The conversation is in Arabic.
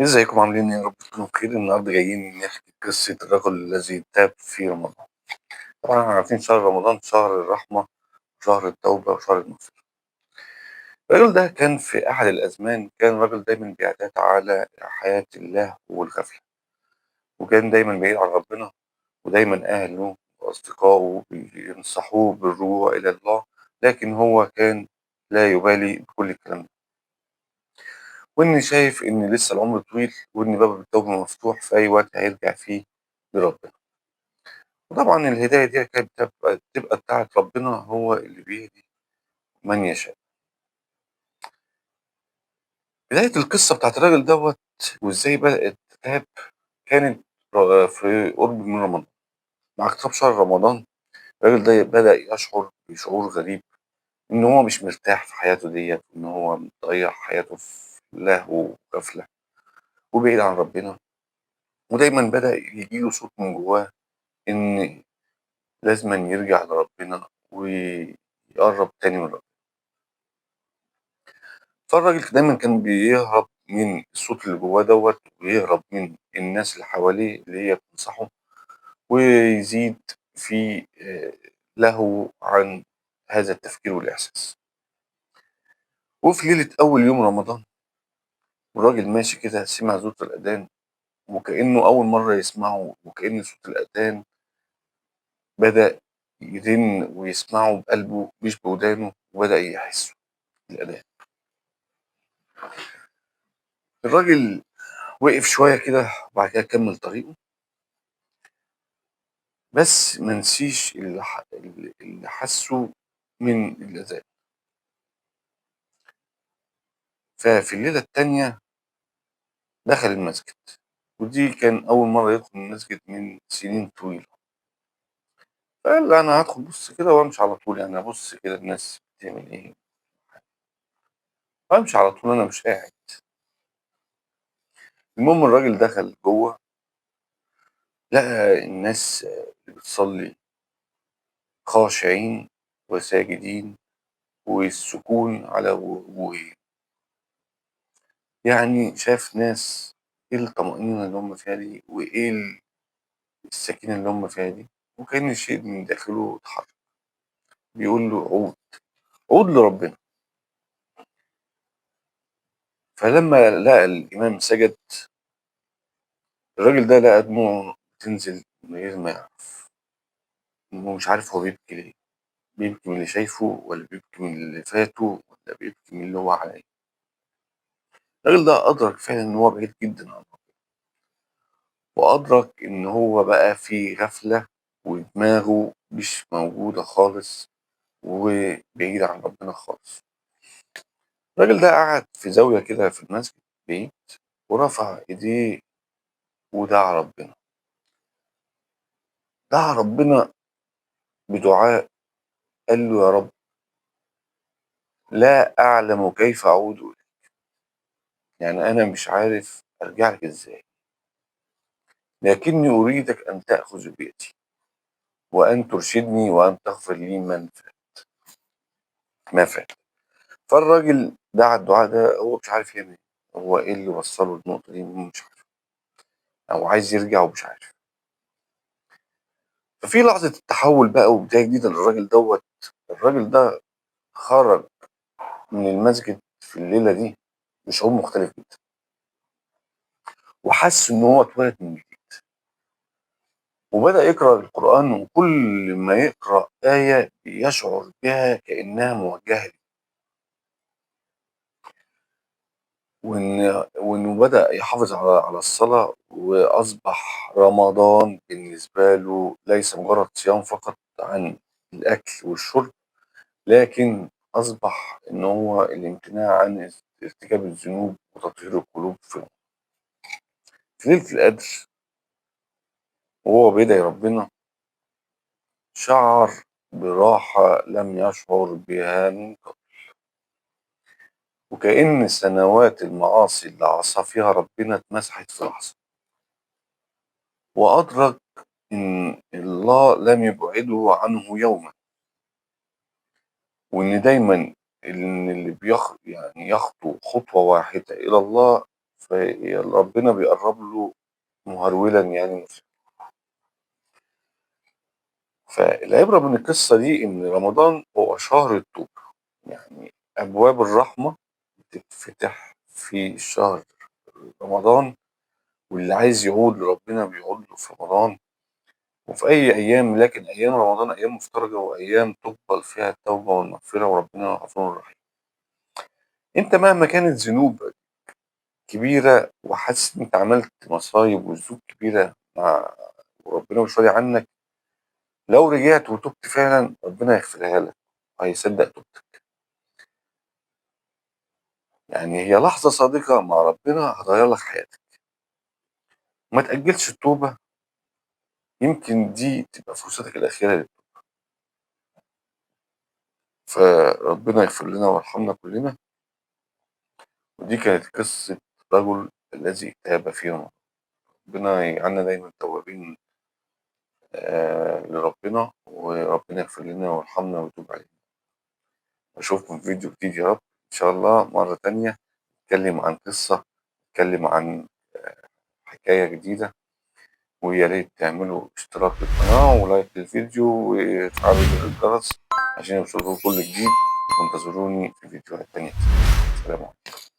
ازيكم عاملين ايه؟ يا رب تكونوا بخير. النهارده جايين نحكي قصة الرجل الذي تاب في رمضان. طبعا احنا عارفين شهر رمضان شهر الرحمة، شهر التوبة وشهر المغفرة. الرجل ده كان في أحد الأزمان كان راجل دايما بيعتاد على حياة الله والغفلة، وكان دايما بعيد عن ربنا، ودايما أهله وأصدقائه بينصحوه بالرجوع إلى الله، لكن هو كان لا يبالي بكل الكلام ده، وإني شايف إن لسه العمر طويل وإن باب التوبة مفتوح في أي وقت هيرجع فيه لربنا. وطبعًا الهداية ديّة كانت بتبقى بتاعة ربنا، هو اللي بيهدي من يشاء. بداية القصة بتاعة الراجل دوّة وإزاي بدأت تتعب كانت في قرب من رمضان. مع اقتراب شهر رمضان الراجل ده بدأ يشعر بشعور غريب إن هو مش مرتاح في حياته ديّة، وإن هو مضيّع حياته في لهو وغفلة وبعيد عن ربنا، ودايمًا بدأ ييجي له صوت من جواه إن لازمًا يرجع لربنا ويقرّب تاني من ربنا. فالراجل دايمًا كان بيهرب من الصوت اللي جواه دوّة، ويهرب من الناس اللي حواليه اللي هي بتنصحه، ويزيد في لهوه عن هذا التفكير والإحساس. وفي ليلة أول يوم رمضان والراجل ماشي كده سمع صوت الأذان، وكأنه أول مرّة يسمعه، وكأن صوت الأذان بدأ يرن ويسمعه بقلبه مش بودانه، وبدأ يحسه بالأذان. الراجل وقف شوية كده وبعد كده كمّل طريقه، بس ما نسيش اللي حسّه من الأذان. ففي الليلة التانية دخل المسجد، ودي كان أول مرّة يدخل المسجد من سنين طويلة. فقال أنا هادخل بُص كده وأمشي على طول، يعني أبُص كده الناس بتعمل إيه، وأمشي على طول أنا مش قاعد. المهم الراجل دخل جوّه، لقى الناس اللي بتصلّي خاشعين وساجدين والسكون على وجوههم. يعني شاف ناس إيه الطمأنينة اللي هُم فيها دي، وإيه السكينة اللي هُم فيها دي، وكأن شيء من داخله اتحرك بيقول له عود، عود لربنا. فلمّا لقى الإمام سجد، الراجل ده لقى دموعه بتنزل من غير ما يعرف، هو مش عارف هو بيبكي ليه، بيبكي من اللي شايفه والّا بيبكي من اللي فاته والّا بيبكي من اللي هو عليه. الراجل ده أدرك فعلًا إن هو بعيد جدًا عن ربنا، وأدرك إن هو بقى في غفلة ودماغه مش موجودة خالص وبعيد عن ربنا خالص. الراجل ده قعد في زاوية كده في المسجد بعيد، ورفع إيديه ودعا ربنا، دعا ربنا بدعاء، قال له: "يا رب لا أعلم كيف أعود إليك." يعني أنا مش عارف أرجع لك إزاي، لكني أريدك أن تأخذ بيدي، وأن ترشدني، وأن تغفر لي ما فات. فالراجل دعا الدعاء ده هو مش عارف يعمل إيه، هو إيه اللي وصّله للنقطة دي مش عارف، أو عايز يرجع ومش عارف. ففي لحظة التحول بقى وبداية جديدة للراجل دوّة، الراجل ده خرج من المسجد في الليلة دي بشعور مختلف جدًا، وحس إن هو اتولد من جديد، وبدأ يقرأ القرآن، وكل ما يقرأ آية يشعر بها كأنها موجهة ليه، وإنه بدأ يحافظ على الصلاة، وأصبح رمضان بالنسبة له ليس مجرد صيام فقط عن الأكل والشرب، لكن أصبح إن هو الامتناع عن ارتكاب الذنوب وتطهير القلوب في ليلة القدر. وهو بيدعي ربنا شعر براحة لم يشعر بها من قبل، وكأن سنوات المعاصي اللي عصى فيها ربنا اتمسحت في لحظة، وأدرك إن الله لم يبعده عنه يوما، وإن دايما إن اللي يعني يخطو خطوة واحدة إلى الله فربنا بيقرب له مهرولا يعني. فالعبرة من القصة دي إن رمضان هو شهر التوبة، يعني أبواب الرحمة بتتفتح في شهر رمضان، واللي عايز يعود لربنا بيعود له في رمضان وفي أي أيام، لكن أيام رمضان أيام مفترجة وأيام تقبل فيها التوبة والمغفرة، وربنا غفور رحيم. أنت مهما كانت ذنوبك كبيرة وحاسس إن أنت عملت مصايب وذنوب كبيرة مع وربنا مش راضي عنك، لو رجعت وتُبت فعلًا ربنا هيغفرها لك وهيصدّق توبتك. يعني هي لحظة صادقة مع ربنا هتغيّر لك حياتك. ما تأجّلش التوبة، يمكن دي تبقى فرصتك الأخيرة. فربنا يغفر لنا ويرحمنا كلنا. ودي كانت قصة الرجل الذي تاب في رمضان. ربنا يجعلنا دايمًا توابين لربنا، وربنا يغفر لنا ويرحمنا ويتوب علينا. أشوفكم في فيديو جديد يا رب إن شاء الله مرة تانية، نتكلم عن قصة، نتكلم عن حكاية جديدة. ويا ريت تعملوا اشتراك للقناة ولايك للفيديو وتفعلوا زر الجرس عشان يوصلكوا كل جديد، وانتظروني في فيديوهات تانية كتير. سلام عليكم.